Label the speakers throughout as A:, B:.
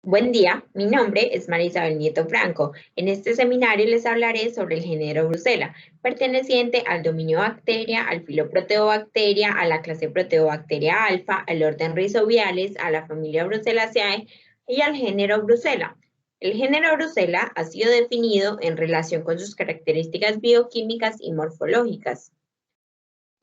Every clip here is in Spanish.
A: Buen día, mi nombre es María Isabel Nieto Franco. En este seminario les hablaré sobre el género Brucella, perteneciente al dominio Bacteria, al filo Proteobacteria, a la clase Proteobacteria alfa, al orden Rhizobiales, a la familia Brucellaceae y al género Brucella. El género Brucella ha sido definido en relación con sus características bioquímicas y morfológicas.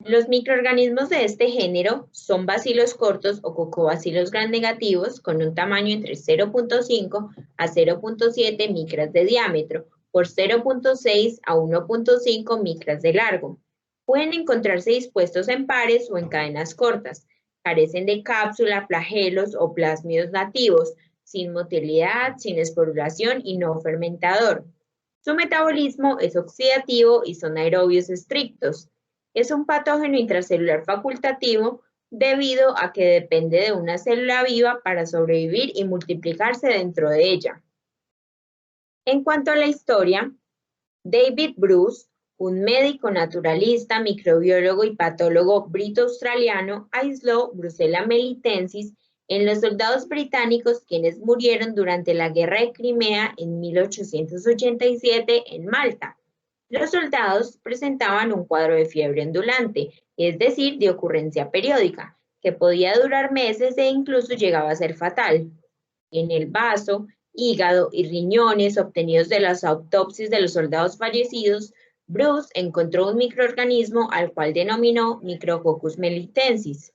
A: Los microorganismos de este género son bacilos cortos o cocobacilos gram-negativos con un tamaño entre 0.5 a 0.7 micras de diámetro por 0.6 a 1.5 micras de largo. Pueden encontrarse dispuestos en pares o en cadenas cortas. Carecen de cápsula, flagelos o plásmidos nativos, sin motilidad, sin esporulación y no fermentador. Su metabolismo es oxidativo y son aerobios estrictos. Es un patógeno intracelular facultativo debido a que depende de una célula viva para sobrevivir y multiplicarse dentro de ella. En cuanto a la historia, David Bruce, un médico naturalista, microbiólogo y patólogo brito-australiano, aisló Brucella melitensis en los soldados británicos quienes murieron durante la Guerra de Crimea en 1887 en Malta. Los soldados presentaban un cuadro de fiebre ondulante, es decir, de ocurrencia periódica, que podía durar meses e incluso llegaba a ser fatal. En el vaso, hígado y riñones obtenidos de las autopsias de los soldados fallecidos, Bruce encontró un microorganismo al cual denominó Micrococcus melitensis,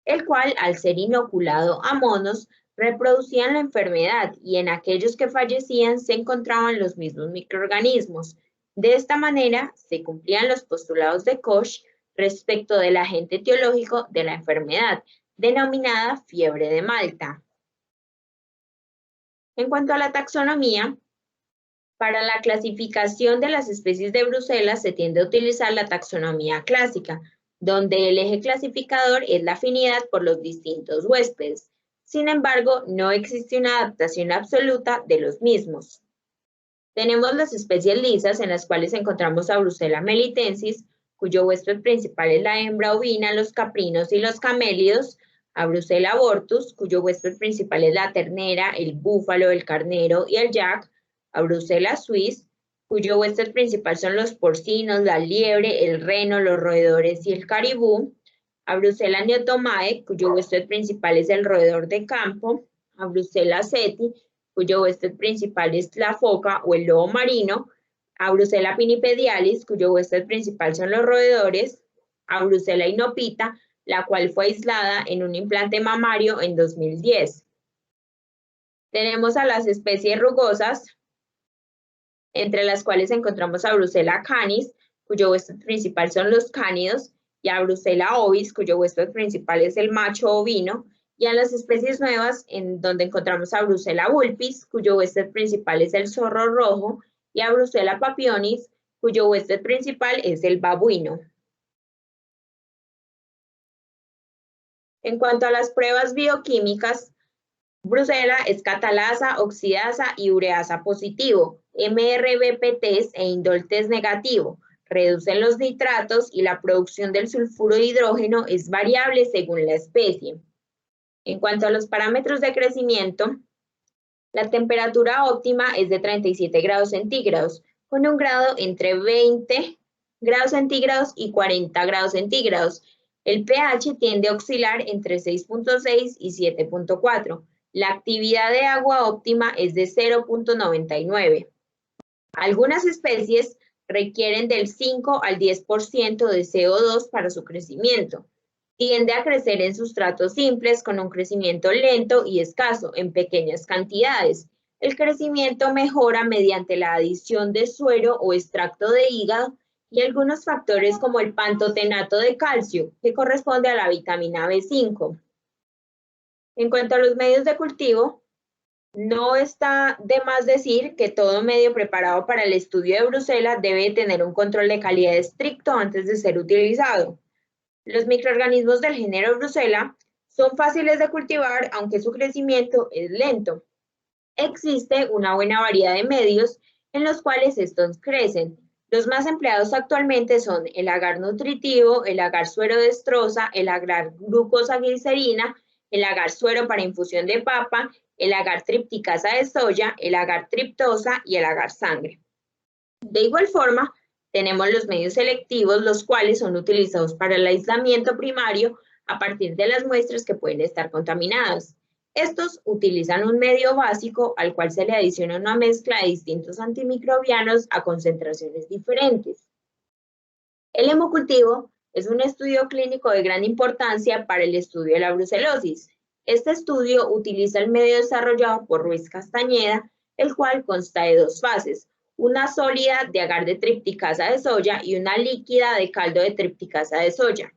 A: el cual, al ser inoculado a monos, reproducían la enfermedad y en aquellos que fallecían se encontraban los mismos microorganismos. De esta manera, se cumplían los postulados de Koch respecto del agente etiológico de la enfermedad, denominada fiebre de Malta. En cuanto a la taxonomía, para la clasificación de las especies de Brucella se tiende a utilizar la taxonomía clásica, donde el eje clasificador es la afinidad por los distintos huéspedes. Sin embargo, no existe una adaptación absoluta de los mismos. Tenemos las especies lisas, en las cuales encontramos a Brucella melitensis, cuyo huésped principal es la hembra ovina, los caprinos y los camélidos; a Brucella abortus, cuyo huésped principal es la ternera, el búfalo, el carnero y el yak; a Brucella suis, cuyo huésped principal son los porcinos, la liebre, el reno, los roedores y el caribú; a Brucella neotomae, cuyo huésped principal es el roedor de campo; a Brucella seti, cuyo huésped principal es la foca o el lobo marino; a Brucella pinnipedialis, cuyo huésped principal son los roedores; a Brucella inopita, la cual fue aislada en un implante mamario en 2010. Tenemos a las especies rugosas, entre las cuales encontramos a Brucella canis, cuyo huésped principal son los cánidos, y a Brucella ovis, cuyo huésped principal es el macho ovino, y a las especies nuevas, en donde encontramos a Brucella vulpis, cuyo huésped principal es el zorro rojo, y a Brucella papionis, cuyo huésped principal es el babuino. En cuanto a las pruebas bioquímicas, Brucella es catalasa, oxidasa y ureasa positivo, MRBP test e indol test negativo. Reducen los nitratos y la producción del sulfuro de hidrógeno es variable según la especie. En cuanto a los parámetros de crecimiento, la temperatura óptima es de 37 grados centígrados, con un grado entre 20 grados centígrados y 40 grados centígrados. El pH tiende a oscilar entre 6.6 y 7.4. La actividad de agua óptima es de 0.99. Algunas especies requieren del 5 al 10% de CO2 para su crecimiento. Tiende a crecer en sustratos simples con un crecimiento lento y escaso en pequeñas cantidades. El crecimiento mejora mediante la adición de suero o extracto de hígado y algunos factores como el pantotenato de calcio, que corresponde a la vitamina B5. En cuanto a los medios de cultivo, no está de más decir que todo medio preparado para el estudio de Brucella debe tener un control de calidad estricto antes de ser utilizado. Los microorganismos del género Brucella son fáciles de cultivar, aunque su crecimiento es lento. Existe una buena variedad de medios en los cuales estos crecen. Los más empleados actualmente son el agar nutritivo, el agar suero de estroza, el agar glucosa glicerina, el agar suero para infusión de papa, el agar tripticasa de soya, el agar triptosa y el agar sangre. De igual forma, tenemos los medios selectivos, los cuales son utilizados para el aislamiento primario a partir de las muestras que pueden estar contaminadas. Estos utilizan un medio básico al cual se le adiciona una mezcla de distintos antimicrobianos a concentraciones diferentes. El hemocultivo es un estudio clínico de gran importancia para el estudio de la brucelosis. Este estudio utiliza el medio desarrollado por Ruiz Castañeda, el cual consta de dos fases, una sólida de agar de tripticasa de soya y una líquida de caldo de tripticasa de soya.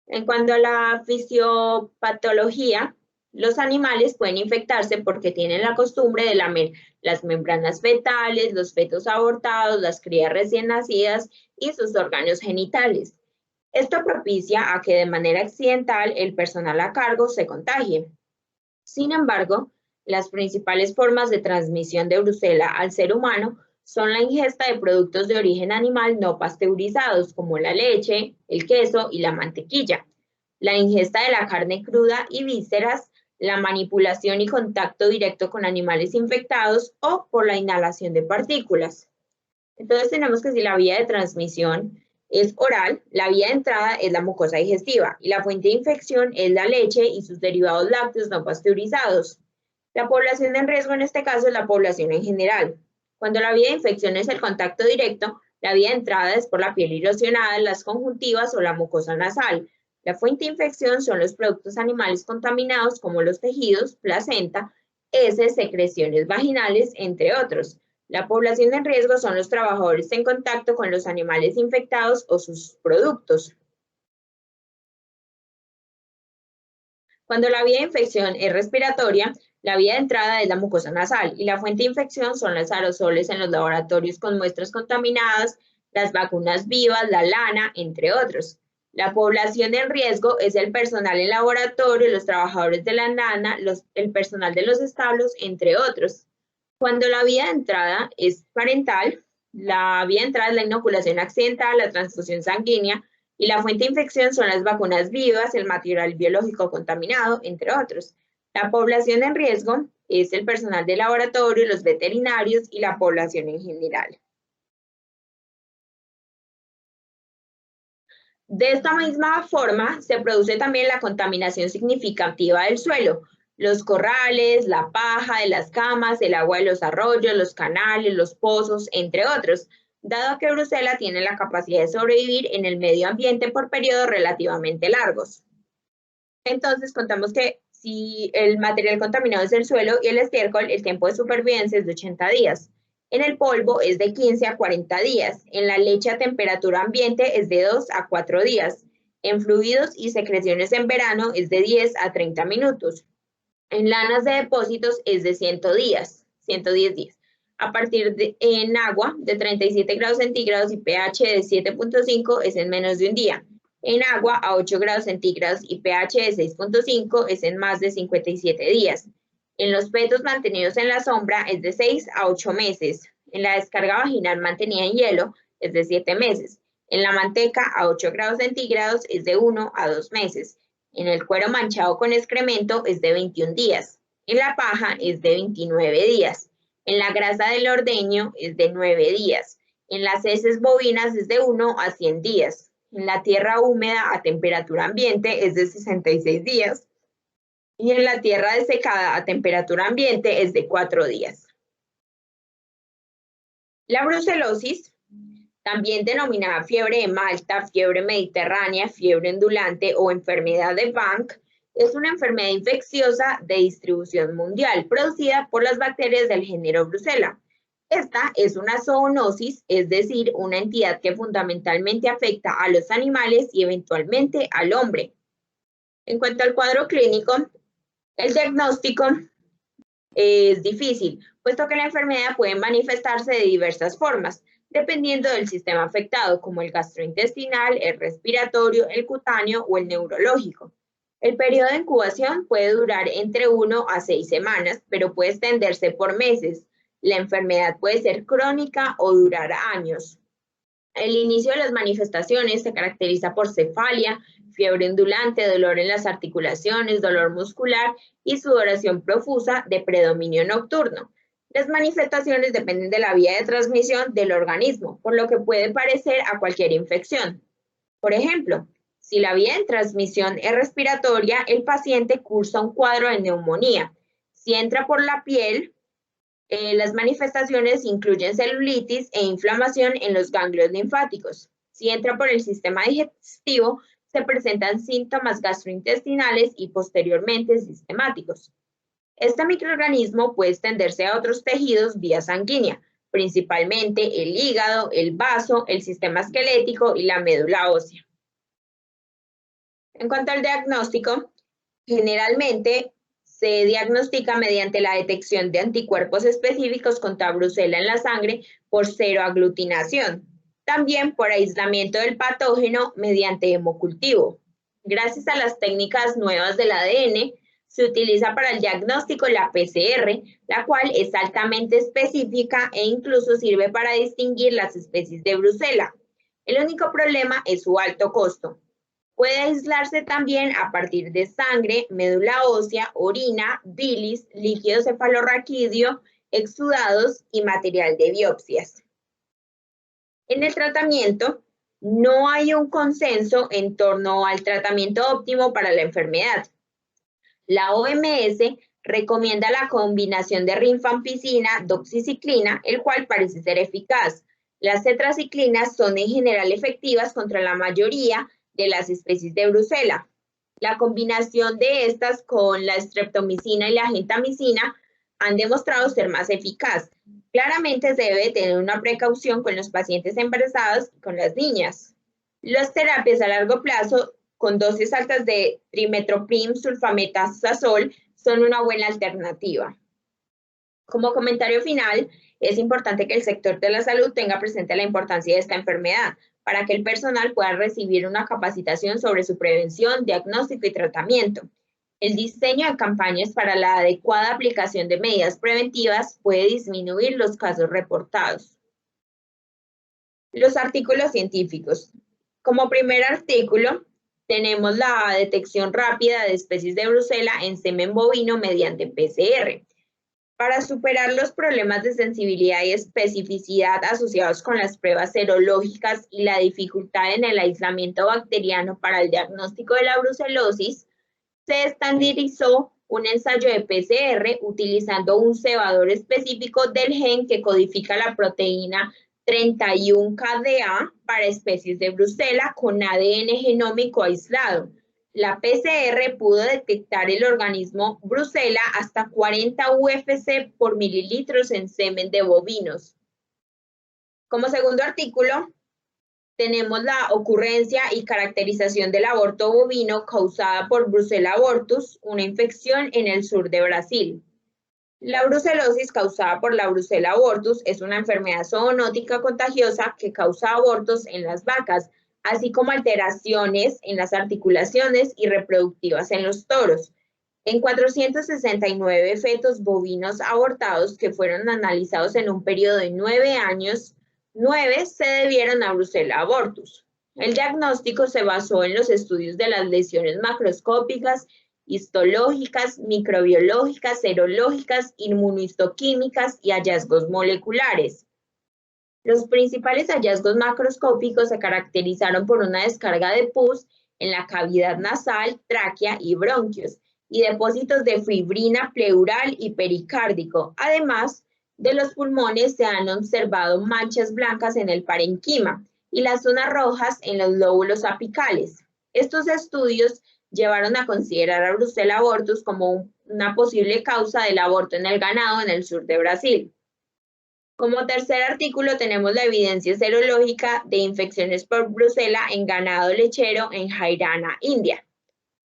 A: En cuanto a la fisiopatología, los animales pueden infectarse porque tienen la costumbre de lamer las membranas fetales, los fetos abortados, las crías recién nacidas y sus órganos genitales. Esto propicia a que de manera accidental el personal a cargo se contagie. Sin embargo, las principales formas de transmisión de brucela al ser humano son la ingesta de productos de origen animal no pasteurizados, como la leche, el queso y la mantequilla, la ingesta de la carne cruda y vísceras, la manipulación y contacto directo con animales infectados o por la inhalación de partículas. Entonces tenemos que si la vía de transmisión es oral, la vía de entrada es la mucosa digestiva y la fuente de infección es la leche y sus derivados lácteos no pasteurizados. La población en riesgo en este caso es la población en general. Cuando la vía de infección es el contacto directo, la vía de entrada es por la piel erosionada, las conjuntivas o la mucosa nasal. La fuente de infección son los productos animales contaminados como los tejidos, placenta, heces, secreciones vaginales, entre otros. La población en riesgo son los trabajadores en contacto con los animales infectados o sus productos. Cuando la vía de infección es respiratoria, la vía de entrada es la mucosa nasal y la fuente de infección son los aerosoles en los laboratorios con muestras contaminadas, las vacunas vivas, la lana, entre otros. La población en riesgo es el personal en laboratorio, los trabajadores de la lana, el personal de los establos, entre otros. Cuando la vía de entrada es parental, la vía de entrada es la inoculación accidental, la transfusión sanguínea, y la fuente de infección son las vacunas vivas, el material biológico contaminado, entre otros. La población en riesgo es el personal de laboratorio, los veterinarios y la población en general. De esta misma forma, se produce también la contaminación significativa del suelo. Los corrales, la paja de las camas, el agua de los arroyos, los canales, los pozos, entre otros, dado que Brucela tiene la capacidad de sobrevivir en el medio ambiente por periodos relativamente largos. Entonces, contamos que si el material contaminado es el suelo y el estiércol, el tiempo de supervivencia es de 80 días. En el polvo es de 15 a 40 días. En la leche a temperatura ambiente es de 2 a 4 días. En fluidos y secreciones en verano es de 10 a 30 minutos. En lanas de depósitos es de 110 días. A partir de en agua de 37 grados centígrados y pH de 7.5 es en menos de un día. En agua a 8 grados centígrados y pH de 6.5 es en más de 57 días. En los fetos mantenidos en la sombra es de 6 a 8 meses. En la descarga vaginal mantenida en hielo es de 7 meses. En la manteca a 8 grados centígrados es de 1 a 2 meses. En el cuero manchado con excremento es de 21 días. En la paja es de 29 días. En la grasa del ordeño es de 9 días. En las heces bovinas es de 1 a 100 días. En la tierra húmeda a temperatura ambiente es de 66 días. Y en la tierra desecada a temperatura ambiente es de 4 días. La brucelosis, también denominada fiebre de Malta, fiebre mediterránea, fiebre ondulante o enfermedad de Bank, es una enfermedad infecciosa de distribución mundial producida por las bacterias del género Brucella. Esta es una zoonosis, es decir, una entidad que fundamentalmente afecta a los animales y eventualmente al hombre. En cuanto al cuadro clínico, el diagnóstico es difícil, puesto que la enfermedad puede manifestarse de diversas formas, dependiendo del sistema afectado, como el gastrointestinal, el respiratorio, el cutáneo o el neurológico. El periodo de incubación puede durar entre 1 a 6 semanas, pero puede extenderse por meses. La enfermedad puede ser crónica o durar años. El inicio de las manifestaciones se caracteriza por cefalia, fiebre ondulante, dolor en las articulaciones, dolor muscular y sudoración profusa de predominio nocturno. Las manifestaciones dependen de la vía de transmisión del organismo, por lo que puede parecer a cualquier infección. Por ejemplo, si la vía de transmisión es respiratoria, el paciente cursa un cuadro de neumonía. Si entra por la piel, las manifestaciones incluyen celulitis e inflamación en los ganglios linfáticos. Si entra por el sistema digestivo, se presentan síntomas gastrointestinales y posteriormente sistemáticos. Este microorganismo puede extenderse a otros tejidos vía sanguínea, principalmente el hígado, el vaso, el sistema esquelético y la médula ósea. En cuanto al diagnóstico, generalmente se diagnostica mediante la detección de anticuerpos específicos contra brucela en la sangre por seroaglutinación, también por aislamiento del patógeno mediante hemocultivo. Gracias a las técnicas nuevas del ADN, se utiliza para el diagnóstico la PCR, la cual es altamente específica e incluso sirve para distinguir las especies de brucela. El único problema es su alto costo. Puede aislarse también a partir de sangre, médula ósea, orina, bilis, líquido cefalorraquídeo, exudados y material de biopsias. En el tratamiento, no hay un consenso en torno al tratamiento óptimo para la enfermedad. La OMS recomienda la combinación de rifampicina-doxiciclina, el cual parece ser eficaz. Las tetraciclinas son en general efectivas contra la mayoría de las especies de brucela. La combinación de estas con la streptomicina y la gentamicina han demostrado ser más eficaz. Claramente se debe tener una precaución con los pacientes embarazados y con las niñas. Las terapias a largo plazo con dosis altas de trimethoprim sulfametazol son una buena alternativa. Como comentario final, es importante que el sector de la salud tenga presente la importancia de esta enfermedad para que el personal pueda recibir una capacitación sobre su prevención, diagnóstico y tratamiento. El diseño de campañas para la adecuada aplicación de medidas preventivas puede disminuir los casos reportados. Los artículos científicos. Como primer artículo, tenemos la detección rápida de especies de brucela en semen bovino mediante PCR. Para superar los problemas de sensibilidad y especificidad asociados con las pruebas serológicas y la dificultad en el aislamiento bacteriano para el diagnóstico de la brucelosis, se estandarizó un ensayo de PCR utilizando un cebador específico del gen que codifica la proteína 31-KDA para especies de brucela con ADN genómico aislado. La PCR pudo detectar el organismo brucela hasta 40 UFC por mililitros en semen de bovinos. Como segundo artículo, tenemos la ocurrencia y caracterización del aborto bovino causada por Brucella abortus, una infección en el sur de Brasil. La brucelosis causada por la Brucella abortus es una enfermedad zoonótica contagiosa que causa abortos en las vacas, así como alteraciones en las articulaciones y reproductivas en los toros. En 469 fetos bovinos abortados que fueron analizados en un periodo de 9 años, 9 se debieron a Brucella abortus. El diagnóstico se basó en los estudios de las lesiones macroscópicas, histológicas, microbiológicas, serológicas, inmunohistoquímicas y hallazgos moleculares. Los principales hallazgos macroscópicos se caracterizaron por una descarga de pus en la cavidad nasal, tráquea y bronquios, y depósitos de fibrina pleural y pericárdico. Además de los pulmones, se han observado manchas blancas en el parenquima y las zonas rojas en los lóbulos apicales. Estos estudios llevaron a considerar a Brucella abortus como una posible causa del aborto en el ganado en el sur de Brasil. Como tercer artículo tenemos la evidencia serológica de infecciones por brucela en ganado lechero en Haryana, India.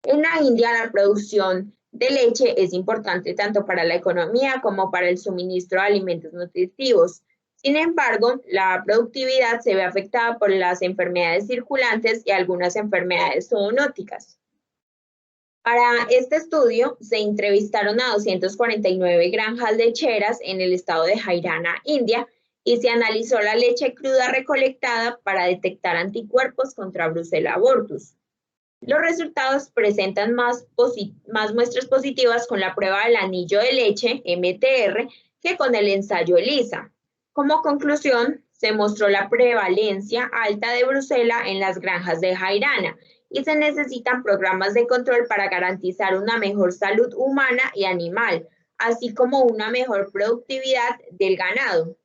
A: En la India la producción de leche es importante tanto para la economía como para el suministro de alimentos nutritivos. Sin embargo, la productividad se ve afectada por las enfermedades circulantes y algunas enfermedades zoonóticas. Para este estudio se entrevistaron a 249 granjas lecheras en el estado de Haryana, India, y se analizó la leche cruda recolectada para detectar anticuerpos contra Brucella abortus. Los resultados presentan más muestras positivas con la prueba del anillo de leche, MTR, que con el ensayo ELISA. Como conclusión, se mostró la prevalencia alta de Brucella en las granjas de Jairana y se necesitan programas de control para garantizar una mejor salud humana y animal, así como una mejor productividad del ganado.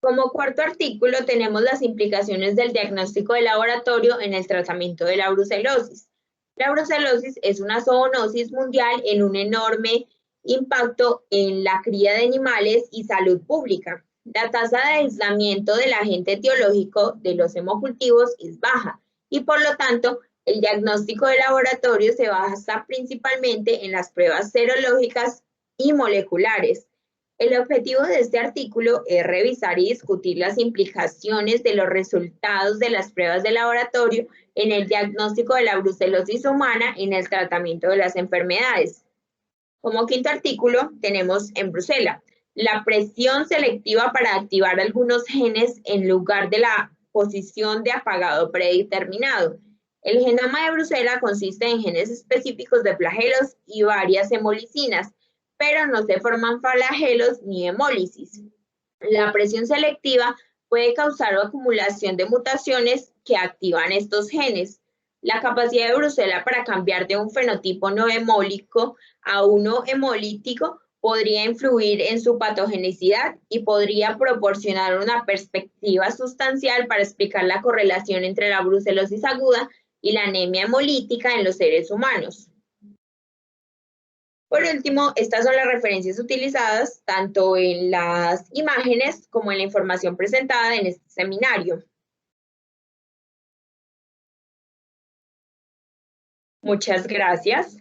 A: Como cuarto artículo tenemos las implicaciones del diagnóstico de laboratorio en el tratamiento de la brucelosis. La brucelosis es una zoonosis mundial en un enorme impacto en la cría de animales y salud pública. La tasa de aislamiento del agente etiológico de los hemocultivos es baja y por lo tanto el diagnóstico de laboratorio se basa principalmente en las pruebas serológicas y moleculares. El objetivo de este artículo es revisar y discutir las implicaciones de los resultados de las pruebas de laboratorio en el diagnóstico de la brucelosis humana en el tratamiento de las enfermedades. Como quinto artículo tenemos en Brucella, la presión selectiva para activar algunos genes en lugar de la posición de apagado predeterminado. El genoma de Brucella consiste en genes específicos de flagelos y varias hemolicinas, pero no se forman flagelos ni hemólisis. La presión selectiva puede causar acumulación de mutaciones que activan estos genes. La capacidad de Brucella para cambiar de un fenotipo no hemólico a uno hemolítico podría influir en su patogenicidad y podría proporcionar una perspectiva sustancial para explicar la correlación entre la brucelosis aguda y la anemia hemolítica en los seres humanos. Por último, estas son las referencias utilizadas tanto en las imágenes como en la información presentada en este seminario. Muchas gracias.